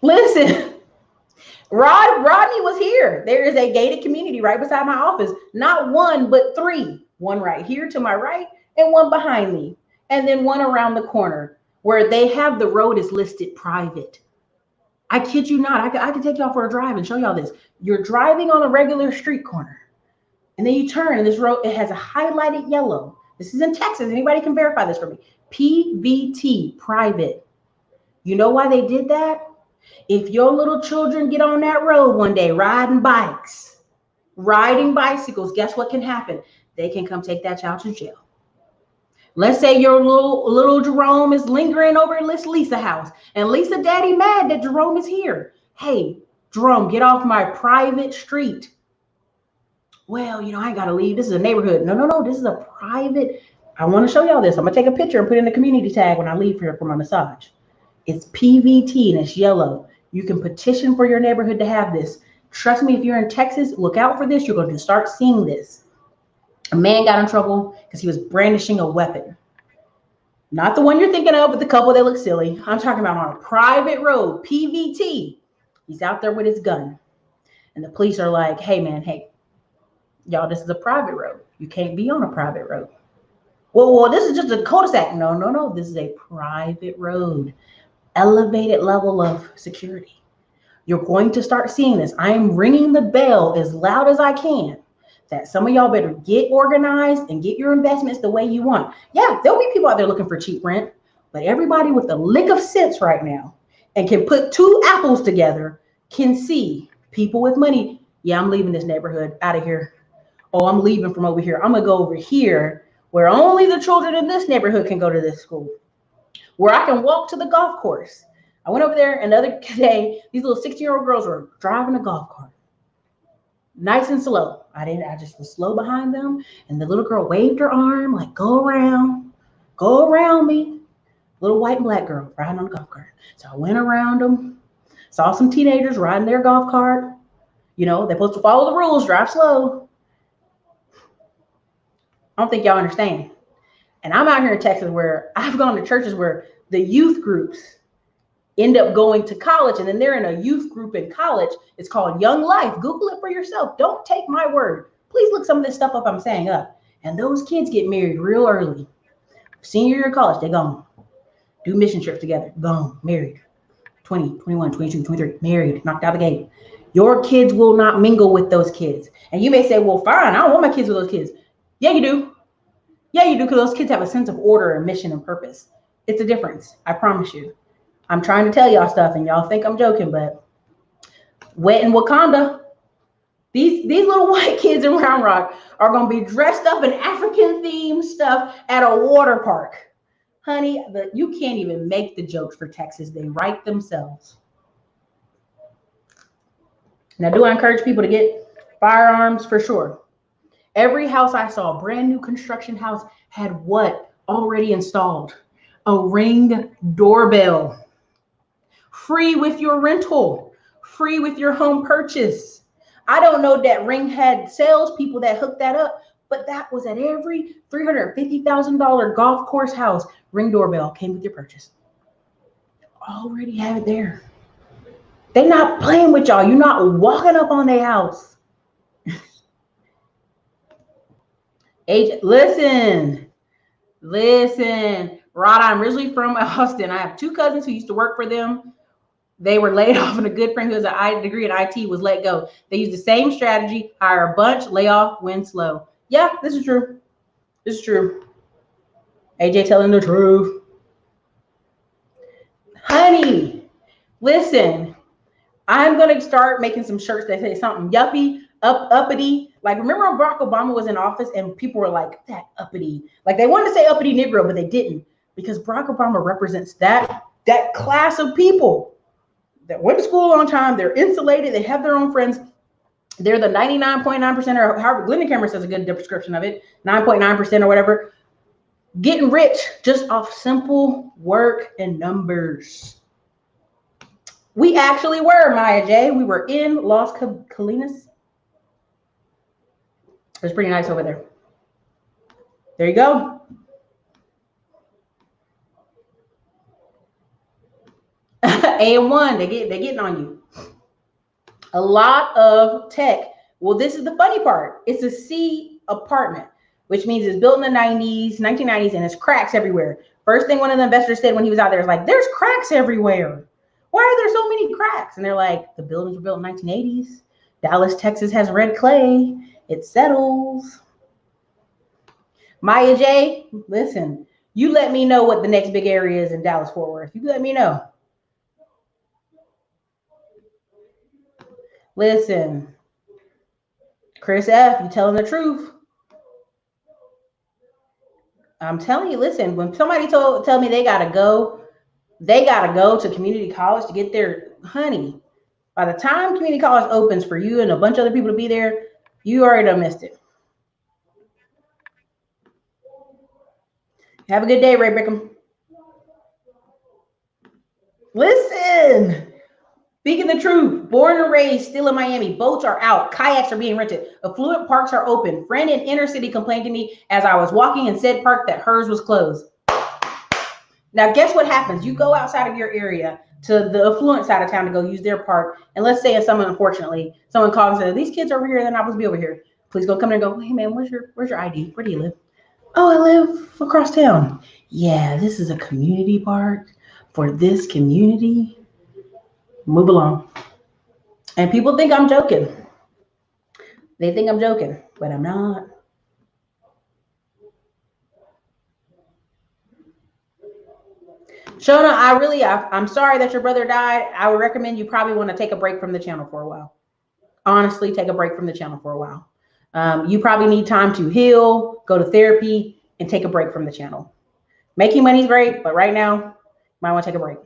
Listen, Rodney was here. There is a gated community right beside my office. Not one, but 3. One right here to my right and one behind me. And then one around the corner where they have the road is listed private. I kid you not. I can take y'all for a drive and show y'all this. You're driving on a regular street corner. And then you turn and this road, it has a highlighted yellow. This is in Texas. Anybody can verify this for me. PVT, private. You know why they did that? If your little children get on that road one day riding bicycles, guess what can happen? They can come take that child to jail. Let's say your little Jerome is lingering over at Lisa house, and Lisa daddy mad that Jerome is here. Hey, Jerome, get off my private street. Well, I ain't gotta leave. This is a neighborhood. No. This is a private. I want to show y'all this. I'm gonna take a picture and put in the community tag when I leave here for my massage. It's PVT and it's yellow. You can petition for your neighborhood to have this. Trust me, if you're in Texas, look out for this. You're going to start seeing this. A man got in trouble because he was brandishing a weapon. Not the one you're thinking of with the couple that look silly. I'm talking about on a private road, PVT. He's out there with his gun. And the police are like, hey, man, hey, y'all, this is a private road. You can't be on a private road. Well, this is just a cul-de-sac. No. This is a private road. Elevated level of security. You're going to start seeing this. I am ringing the bell as loud as I can that some of y'all better get organized and get your investments the way you want. Yeah, there'll be people out there looking for cheap rent, but everybody with a lick of sense right now and can put two apples together can see people with money. Yeah, I'm leaving this neighborhood out of here. Oh, I'm leaving from over here. I'm going to go over here where only the children in this neighborhood can go to this school, where I can walk to the golf course. I went over there and the other day, these little 16-year-old girls were driving a golf cart. Nice and slow. I just was slow behind them. And the little girl waved her arm like, go around me. Little white and black girl riding on a golf cart. So I went around them, saw some teenagers riding their golf cart. They're supposed to follow the rules, drive slow. I don't think y'all understand. And I'm out here in Texas where I've gone to churches where the youth groups end up going to college, and then they're in a youth group in college. It's called Young Life. Google it for yourself. Don't take my word. Please look some of this stuff up I'm saying up. And those kids get married real early. Senior year of college, they're gone. Do mission trips together. Gone. Married. 20, 21, 22, 23. Married. Knocked out the gate. Your kids will not mingle with those kids. And you may say, well, fine. I don't want my kids with those kids. Yeah, you do. Yeah, you do, because those kids have a sense of order and mission and purpose. It's a difference. I promise you. I'm trying to tell y'all stuff, and y'all think I'm joking, but wet in Wakanda, these little white kids in Round Rock are going to be dressed up in African-themed stuff at a water park. Honey, you can't even make the jokes for Texas. They write themselves. Now, do I encourage people to get firearms? For sure. Every house I saw, brand new construction house, had what already installed? A Ring doorbell. Free with your rental, free with your home purchase. I don't know that Ring had salespeople that hooked that up, but that was at every $350,000 golf course house. Ring doorbell came with your purchase. Already have it there. They're not playing with y'all. You're not walking up on their house. Listen. Rod, I'm originally from Austin. I have two cousins who used to work for them. They were laid off, and a good friend who has a degree in IT was let go. They used the same strategy: hire a bunch, lay off, win slow. Yeah, this is true. AJ telling the truth. Honey, listen, I'm going to start making some shirts that say something yuppie, uppity. Like, remember when Barack Obama was in office and people were like, that uppity. Like, they wanted to say uppity Negro, but they didn't, because Barack Obama represents that class of people that went to school on time. They're insulated. They have their own friends. They're the 99.9%, or however Glenda Cameron says a good description of it, 9.9% or whatever, getting rich just off simple work and numbers. We actually were, Maya J. We were in Las Colinas. It was pretty nice over there. There you go. AM1, they're getting on you. A lot of tech. Well, this is the funny part. It's a C apartment, which means it's built in the 1990s, and it's cracks everywhere. First thing one of the investors said when he was out there is like, there's cracks everywhere. Why are there so many cracks? And they're like, the buildings were built in the 1980s. Dallas, Texas has red clay. It settles. Maya J, listen, you let me know what the next big area is in Dallas Fort Worth. You let me know. Listen, Chris F, you telling the truth. I'm telling you, listen, when somebody tell me they gotta go to community college to get their honey. By the time community college opens for you and a bunch of other people to be there, you already done missed it. Have a good day, Ray Brickham. Listen, speaking the truth, born and raised, still in Miami. Boats are out. Kayaks are being rented. Affluent parks are open. Friend in inner city complained to me as I was walking in said park that hers was closed. Now, guess what happens? You go outside of your area to the affluent side of town to go use their park. And let's say if someone, unfortunately, someone calls and says, these kids are over here, they're not supposed to be over here. Please go come in and go, hey man, where's your ID? Where do you live? Oh, I live across town. Yeah, this is a community park for this community. Move along. And people think I'm joking. They think I'm joking, but I'm not. Shona, I'm sorry that your brother died. I would recommend you probably want to take a break from the channel for a while. Honestly, take a break from the channel for a while. You probably need time to heal, go to therapy, and take a break from the channel. Making money is great, but right now, you might want to take a break.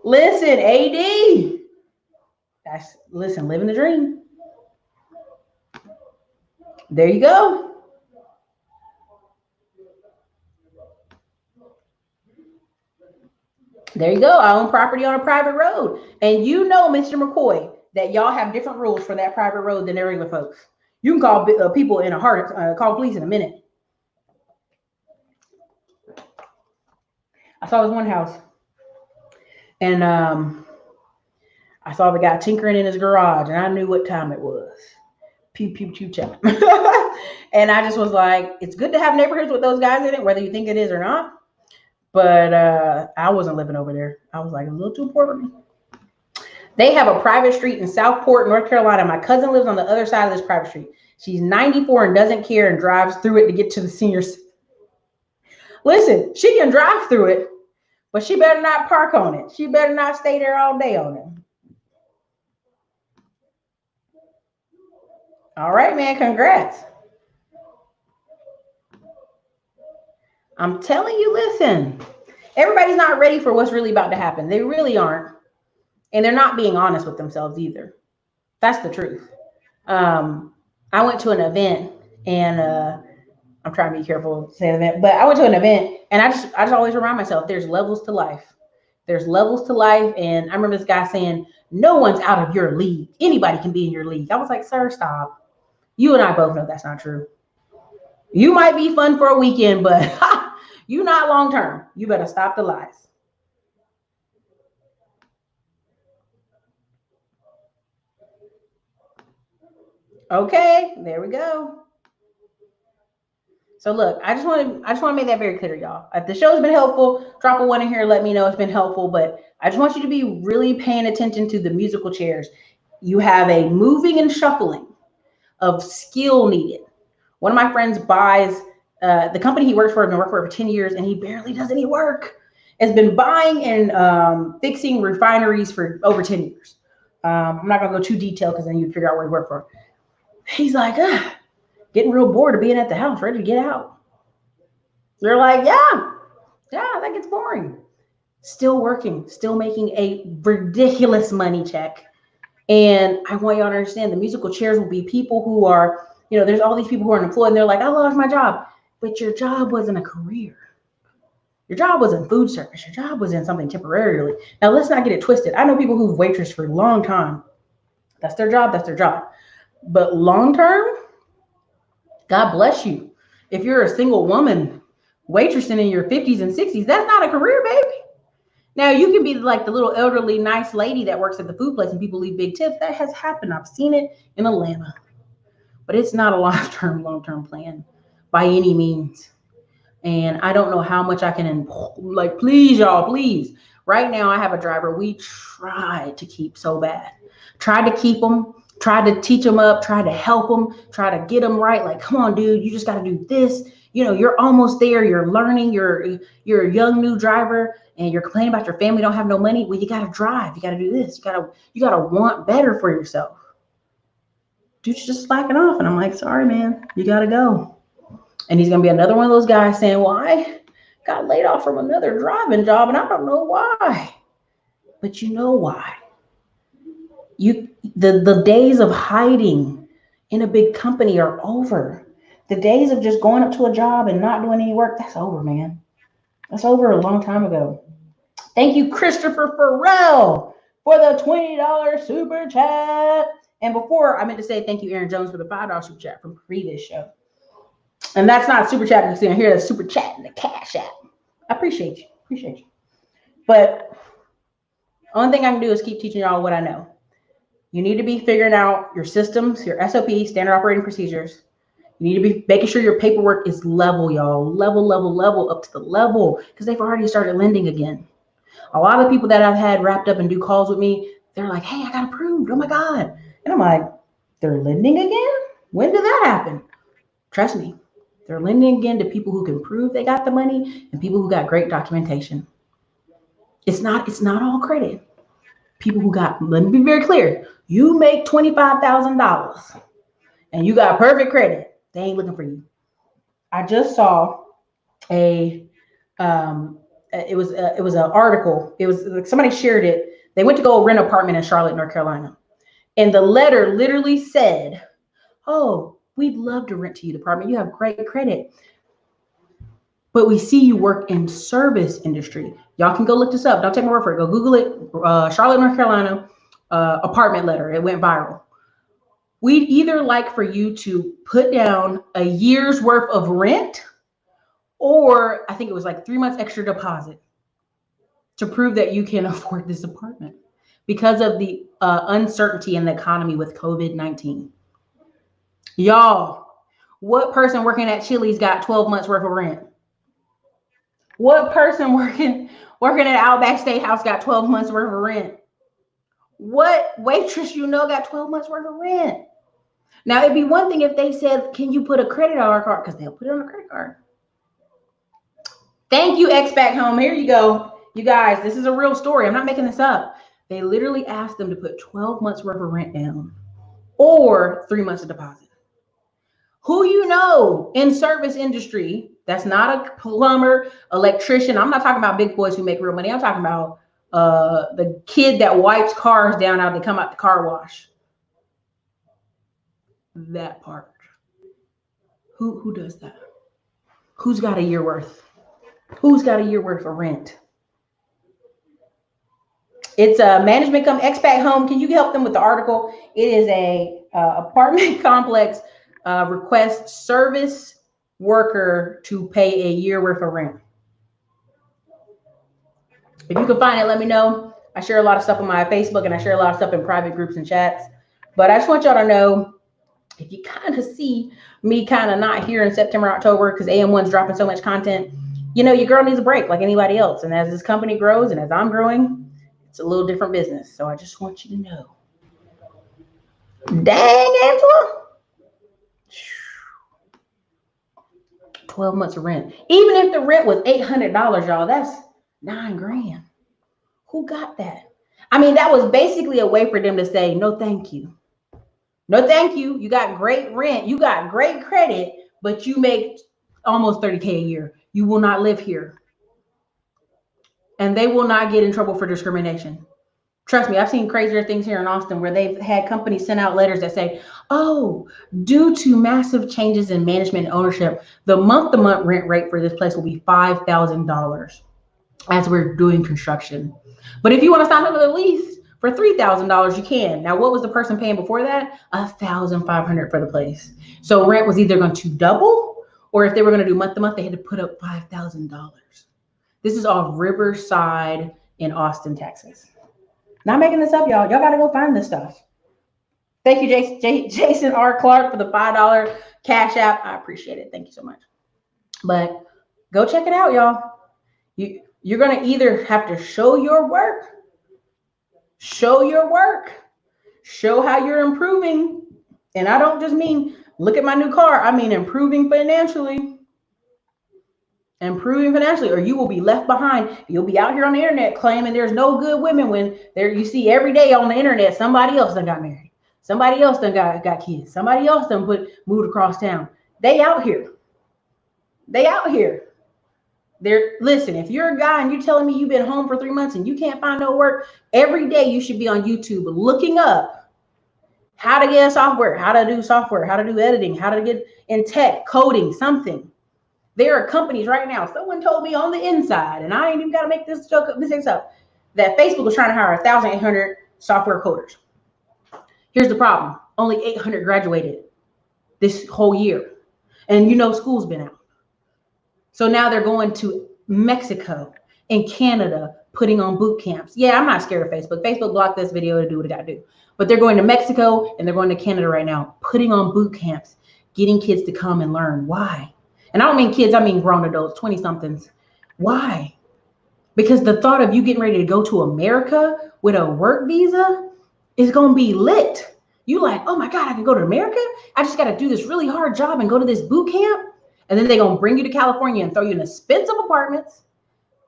Listen, AD. Listen, living the dream. There you go. There you go. I own property on a private road. And you know, Mr. McCoy, that y'all have different rules for that private road than the regular folks. You can call people in a heart, call police in a minute. I saw this one house, and I saw the guy tinkering in his garage, and I knew what time it was. Pew, pew, pew, time. And I just was like, it's good to have neighborhoods with those guys in it, whether you think it is or not. But I wasn't living over there. I was like, a little too poor for me. They have a private street in Southport, North Carolina. My cousin lives on the other side of this private street. She's 94 and doesn't care and drives through it to get to the seniors. Listen, she can drive through it, but she better not park on it. She better not stay there all day on it. All right, man, congrats. I'm telling you, listen, everybody's not ready for what's really about to happen. They really aren't. And they're not being honest with themselves either. That's the truth. I went to an event, and I'm trying to be careful to say event, but I went to an event, and I just always remind myself there's levels to life. There's levels to life. And I remember this guy saying, no one's out of your league. Anybody can be in your league. I was like, sir, stop. You and I both know that's not true. You might be fun for a weekend, but you not long term. You better stop the lies. Okay, there we go. So look, I just want to make that very clear, y'all. If the show's been helpful, drop a 1 in here, let me know it's been helpful. But I just want you to be really paying attention to the musical chairs. You have a moving and shuffling of skill needed. One of my friends buys the company he works for. I've been working for 10 years, and he barely does any work. Has been buying and fixing refineries for over 10 years. I'm not gonna go too detailed because then you'd figure out where he worked for. He's like, getting real bored of being at the house, ready to get out. They're like, yeah, that gets boring. Still working, still making a ridiculous money check. And I want y'all to understand the musical chairs will be people who are, there's all these people who are unemployed and they're like, I lost my job. But your job wasn't a career. Your job was in food service. Your job was in something temporarily. Now, let's not get it twisted. I know people who've waitressed for a long time. That's their job. That's their job. But long term, God bless you. If you're a single woman waitressing in your 50s and 60s, that's not a career, baby. Now, you can be like the little elderly, nice lady that works at the food place and people leave big tips. That has happened. I've seen it in Atlanta. But it's not a long-term plan by any means. And I don't know how much I can, please, y'all, please. Right now, I have a driver we tried to keep so bad. Tried to keep them. Tried to teach them up, try to help them, try to get them right. Like, come on, dude, you just got to do this. You're almost there. You're learning. You're a young new driver, and you're complaining about your family don't have no money. Well, you got to drive. You got to do this. You got to want better for yourself. Dude's just slacking off, and I'm like, sorry, man, you got to go. And he's going to be another one of those guys saying, well, I got laid off from another driving job and I don't know why. But you know why. The days of hiding in a big company are over. The days of just going up to a job and not doing any work, that's over, man. That's over a long time ago. Thank you, Christopher Farrell, for the $20 super chat. And before, I meant to say thank you, Aaron Jones, for the $5 super chat from previous show. And that's not super chat. You're seeing here, the super chat and the cash app. I appreciate you. Appreciate you. But only thing I can do is keep teaching y'all what I know. You need to be figuring out your systems, your SOPs, standard operating procedures. You need to be making sure your paperwork is level, y'all. Level, up to the level, because they've already started lending again. A lot of people that I've had wrapped up and do calls with me, they're like, hey, I got approved. Oh my God. And I'm like, they're lending again? When did that happen? Trust me, they're lending again to people who can prove they got the money and people who got great documentation. It's not all credit. People who got, let me be very clear, you make $25,000 and you got perfect credit, they ain't looking for you. I just saw it was an article. It was like somebody shared it. They went to go rent an apartment in Charlotte, North Carolina. And the letter literally said, oh, we'd love to rent to you the apartment. You have great credit. But we see you work in service industry. Y'all can go look this up. Don't take my word for it. Go Google it. Charlotte, North Carolina, apartment letter. It went viral. We'd either like for you to put down a year's worth of rent, or I think it was like 3 months extra deposit to prove that you can afford this apartment because of the uncertainty in the economy with COVID-19. Y'all, what person working at Chili's got 12 months worth of rent? What person working at Outback Steakhouse got 12 months worth of rent? What waitress you know got 12 months worth of rent? Now, it'd be one thing if they said, can you put a credit on our card? Because they'll put it on a credit card. Thank you, X Back Home. Here you go. You guys, this is a real story. I'm not making this up. They literally asked them to put 12 months worth of rent down or 3 months of deposit. Who you know in service industry that's not a plumber, electrician. I'm not talking about big boys who make real money. I'm talking about the kid that wipes cars down after they come out the car wash. That part. Who does that? Who's got a year worth? Who's got a year worth of rent? It's a management company, Expat Home. Can you help them with the article? It is a apartment complex request service worker to pay a year worth of rent. If you can find it, let me know. I share a lot of stuff on my Facebook and I share a lot of stuff in private groups and chats. But I just want y'all to know, if you kind of see me kind of not here in September, October, because AM1's dropping so much content, you know, your girl needs a break like anybody else. And as this company grows and as I'm growing, it's a little different business. So I just want you to know. Dang, Angela. 12 months of rent. Even if the rent was $800, y'all, that's $9 grand. Who got that? I mean, that was basically a way for them to say, no, thank you. No, thank you. You got great rent. You got great credit, but you make almost $30K a year. You will not live here. And they will not get in trouble for discrimination. Trust me, I've seen crazier things here in Austin where they've had companies send out letters that say, oh, due to massive changes in management and ownership, the month-to-month rent rate for this place will be $5,000 as we're doing construction. But if you want to sign up for the lease for $3,000, you can. Now, what was the person paying before that? $1,500 for the place. So rent was either going to double, or if they were going to do month-to-month, they had to put up $5,000. This is off Riverside in Austin, Texas. Not making this up, y'all. Y'all got to go find this stuff. Thank you, Jason R. Clark, for the $5 Cash App. I appreciate it. Thank you so much. But go check it out, y'all. You're going to either have to show your work, show how you're improving. And I don't just mean, look at my new car. I mean, improving financially, or you will be left behind. You'll be out here on the internet claiming there's no good women when you see every day on the internet, somebody else done got married. Somebody else done got kids. Somebody else done moved across town. They out here. They out here. Listen, if you're a guy and you're telling me you've been home for 3 months and you can't find no work, every day you should be on YouTube looking up how to get software, how to do software, how to do editing, how to get in tech, coding, something. There are companies right now. Someone told me on the inside, and I ain't even got to make this joke up, this thing up, that Facebook was trying to hire 1,800 software coders. Here's the problem. Only 800 graduated this whole year. And school's been out. So now they're going to Mexico and Canada, putting on boot camps. Yeah, I'm not scared of Facebook. Facebook blocked this video to do what it got to do. But they're going to Mexico and they're going to Canada right now, putting on boot camps, getting kids to come and learn. Why? And I don't mean kids, I mean grown adults, 20-somethings. Why? Because the thought of you getting ready to go to America with a work visa is going to be lit. You like, oh my God, I can go to America? I just got to do this really hard job and go to this boot camp. And then they're going to bring you to California and throw you in expensive apartments.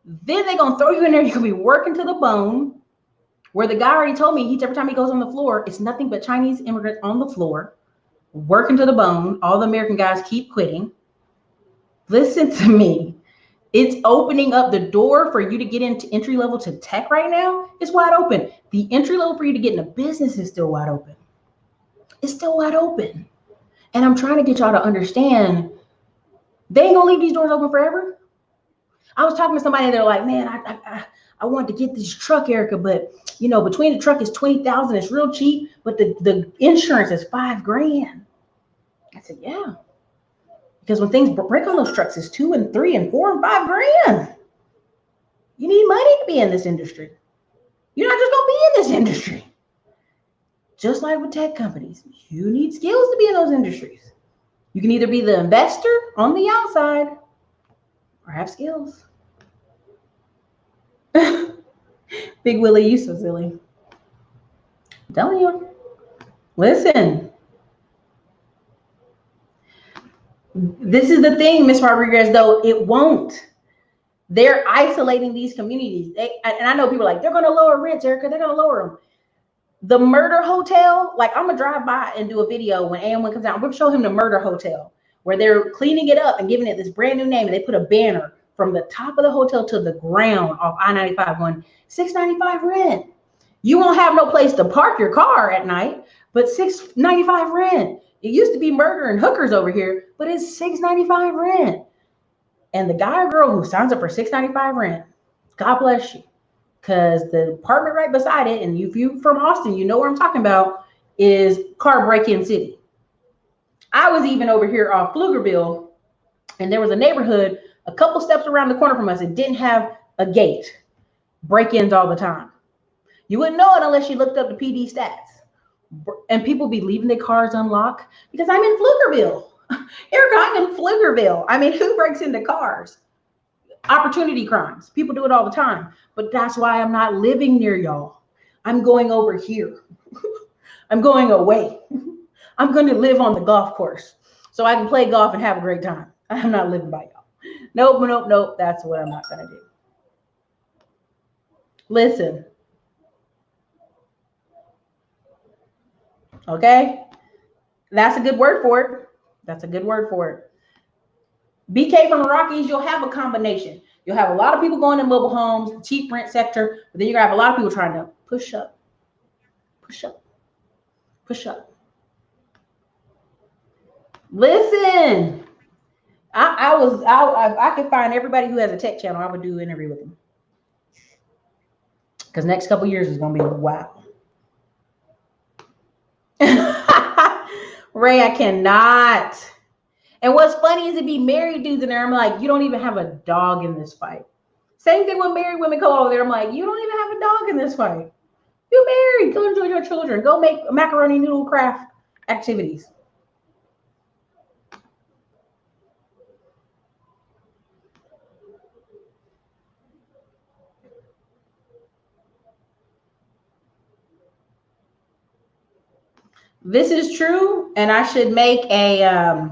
Then they're going to throw you in there. You're going to be working to the bone. Where the guy already told me, every time he goes on the floor, it's nothing but Chinese immigrants on the floor, working to the bone. All the American guys keep quitting. Listen to me. It's opening up the door for you to get into entry level to tech right now. It's wide open. The entry level for you to get into business is still wide open. It's still wide open. And I'm trying to get y'all to understand, they ain't gonna leave these doors open forever. I was talking to somebody, they're like, man, I want to get this truck, Erica, but between the truck is $20,000, it's real cheap, but the insurance is $5,000. I said, yeah. Because when things break on those trucks, it's $2 and $3 and $4 and $5,000. You need money to be in this industry. You're not just gonna be in this industry. Just like with tech companies, you need skills to be in those industries. You can either be the investor on the outside or have skills. Big Willie, you so silly. I'm telling you. Listen. This is the thing, Ms. Rodriguez, though, it won't. They're isolating these communities. And I know people are like, they're going to lower rents, Erica. They're going to lower them. The murder hotel, like I'm going to drive by and do a video when AM1 comes out. I'm going to show him the murder hotel where they're cleaning it up and giving it this brand new name. And they put a banner from the top of the hotel to the ground off I-95 going, $695 rent. You won't have no place to park your car at night, but $695 rent. It used to be murder and hookers over here, but it's $695 rent. And the guy or girl who signs up for $695 rent, God bless you. Because the apartment right beside it, and if you're from Austin, you know what I'm talking about, is car break-in city. I was even over here off Pflugerville, and there was a neighborhood a couple steps around the corner from us. It didn't have a gate. Break-ins all the time. You wouldn't know it unless you looked up the PD stats. And people be leaving their cars unlocked because I'm in Pflugerville. Erica, I'm in Pflugerville. I mean, who breaks into cars? Opportunity crimes. People do it all the time. But that's why I'm not living near y'all. I'm going over here. I'm going away. I'm going to live on the golf course so I can play golf and have a great time. I'm not living by y'all. Nope, nope, nope. That's what I'm not going to do. Listen. Okay? That's a good word for it. That's a good word for it. BK from the Rockies, you'll have a combination. You'll have a lot of people going in mobile homes, cheap rent sector, but then you're going to have a lot of people trying to push up, push up, push up. Listen, I could find everybody who has a tech channel. I would do an interview with them. Because next couple years is going to be wow. Ray, I cannot. And what's funny is it be married dudes in there. I'm like, you don't even have a dog in this fight. Same thing when married women come over there. I'm like, you don't even have a dog in this fight. You're married. Go enjoy your children. Go make macaroni noodle craft activities. This is true, and I should make a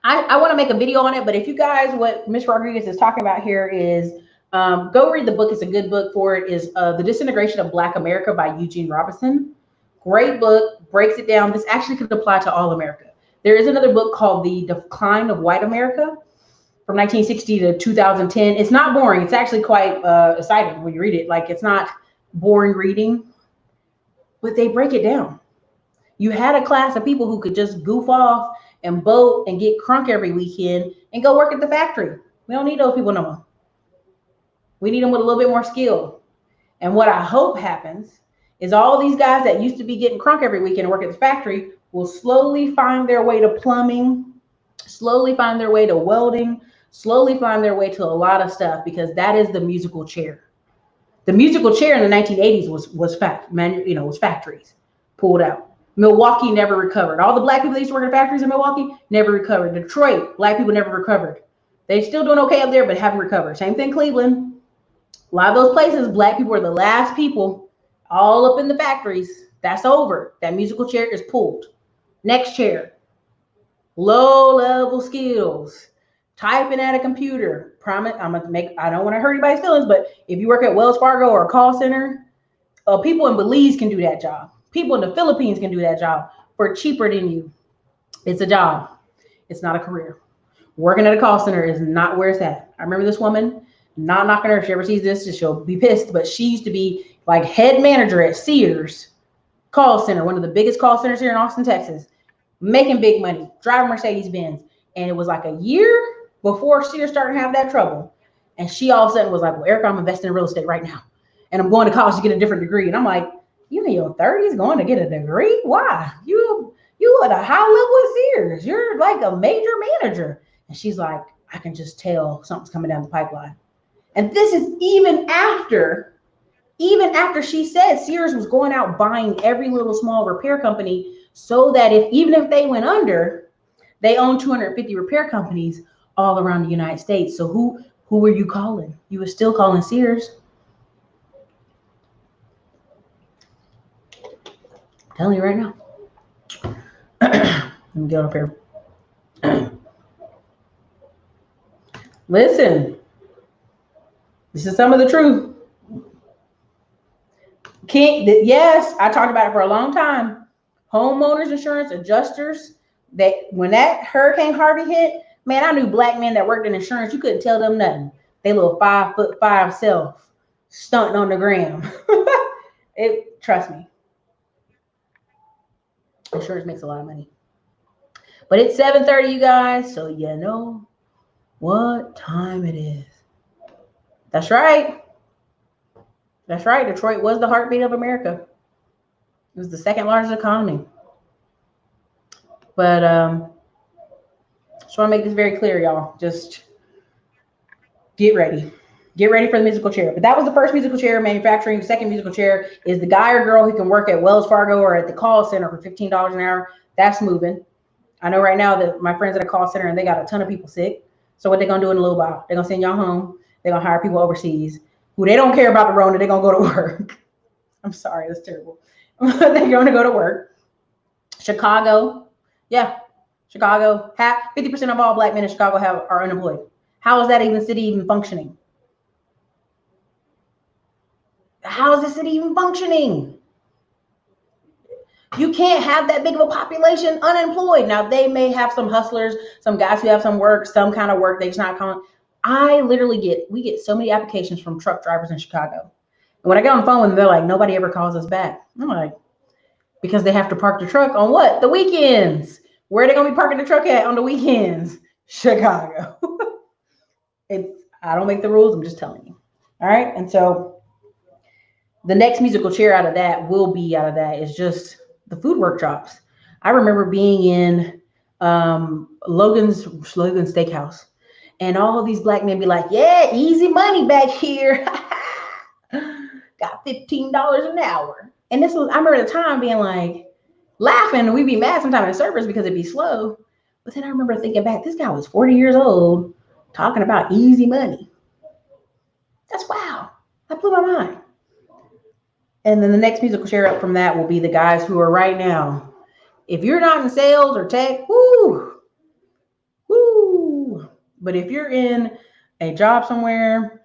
I want to make a video on it, but if you guys, what Ms. Rodriguez is talking about here is go read the book. It's a good book for it. Is The Disintegration of Black America by Eugene Robinson. Great book, breaks it down. This actually could apply to all America. There is another book called The Decline of White America from 1960 to 2010. It's not boring. It's actually quite exciting when you read it. Like, it's not boring reading, but they break it down. You had a class of people who could just goof off and boat and get crunk every weekend and go work at the factory. We don't need those people no more. We need them with a little bit more skill. And what I hope happens is all these guys that used to be getting crunk every weekend and work at the factory will slowly find their way to plumbing, slowly find their way to welding, slowly find their way to a lot of stuff, because that is the musical chair. The musical chair in the 1980s was factories pulled out. Milwaukee never recovered. All the black people that used to work in factories in Milwaukee never recovered. Detroit, black people never recovered. They still doing okay up there, but haven't recovered. Same thing, Cleveland. A lot of those places, black people were the last people all up in the factories. That's over. That musical chair is pulled. Next chair. Low-level skills. Typing at a computer. I don't want to hurt anybody's feelings, but if you work at Wells Fargo or a call center, people in Belize can do that job. People in the Philippines can do that job for cheaper than you. It's a job. It's not a career. Working at a call center is not where it's at. I remember this woman, not knocking her. If she ever sees this, she'll be pissed, but she used to be like head manager at Sears call center, one of the biggest call centers here in Austin, Texas, making big money, driving Mercedes-Benz. And it was like a year before Sears started to have that trouble. And she all of a sudden was like, well, Erica, I'm investing in real estate right now. And I'm going to college to get a different degree. And I'm like, you in your 30s going to get a degree? Why? You at a high level at Sears. You're like a major manager. And she's like, I can just tell something's coming down the pipeline. And this is even after she said Sears was going out buying every little small repair company, so that even if they went under, they own 250 repair companies all around the United States. So who were you calling? You were still calling Sears. I'm telling you right now. Let me get up here. Listen, this is some of the truth. Yes, I talked about it for a long time. Homeowners insurance adjusters, when that Hurricane Harvey hit, man, I knew black men that worked in insurance. You couldn't tell them nothing. They little 5'5" self stunting on the gram. Trust me. Insurance makes a lot of money. But it's 7:30, you guys, so you know what time it is. That's right. That's right. Detroit was the heartbeat of America. It was the second largest economy. But just want to make this very clear, y'all. Just get ready. Get ready for the musical chair. But that was the first musical chair manufacturing. The second musical chair is the guy or girl who can work at Wells Fargo or at the call center for $15 an hour. That's moving. I know right now that my friends at a call center, and they got a ton of people sick. So what they're going to do in a little while, they're going to send y'all home. They're going to hire people overseas who they don't care about the Rona. They're going to go to work. I'm sorry, that's terrible. They're going to go to work. Chicago. Yeah, Chicago. 50% of all black men in Chicago are unemployed. How is that city even functioning? How is the city even functioning? You can't have that big of a population unemployed. Now, they may have some hustlers, some guys who have some work, some kind of work. They're just not calling. We get so many applications from truck drivers in Chicago. And when I get on the phone with them, they're like, nobody ever calls us back. I'm like, because they have to park the truck on what? The weekends. Where are they going to be parking the truck at on the weekends? Chicago. I don't make the rules. I'm just telling you. All right. And so the next musical chair out of that is just the food workshops. I remember being in Logan's Steakhouse, and all these black men be like, yeah, easy money back here. Got $15 an hour. And I remember at the time being like, laughing, and we'd be mad sometimes in service because it'd be slow. But then I remember thinking back, this guy was 40 years old talking about easy money. That's wow. That blew my mind. And then the next musical chair up from that will be the guys who are right now. If you're not in sales or tech, woo. But if you're in a job somewhere,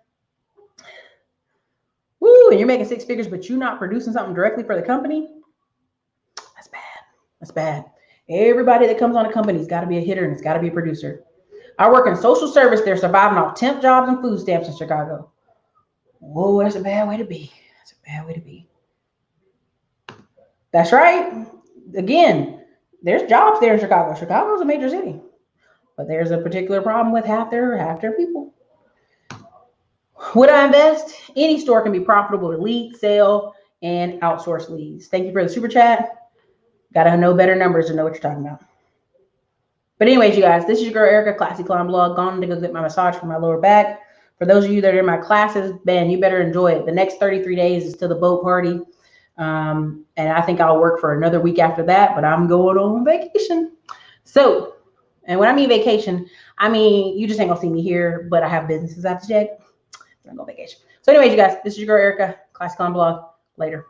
woo, and you're making six figures, but you're not producing something directly for the company, that's bad. That's bad. Everybody that comes on a company's got to be a hitter and it's got to be a producer. I work in social service. They're surviving off temp jobs and food stamps in Chicago. Whoa, that's a bad way to be. That's a bad way to be. That's right. Again, there's jobs there in Chicago. Chicago's a major city, but there's a particular problem with half their people. Would I invest? Any store can be profitable to lead, sell, and outsource leads. Thank you for the super chat. Got to know better numbers to know what you're talking about. But anyways, you guys, this is your girl Erica, Classy Climb Blog. Gone to go get my massage for my lower back. For those of you that are in my classes, man, you better enjoy it. The next 33 days is to the boat party. And I think I'll work for another week after that, but I'm going on vacation. So, and when I mean vacation, I mean, you just ain't gonna see me here, but I have businesses I have to check. I'm going on vacation. So anyways, you guys, this is your girl Erica, Classy Climb Blog. Later.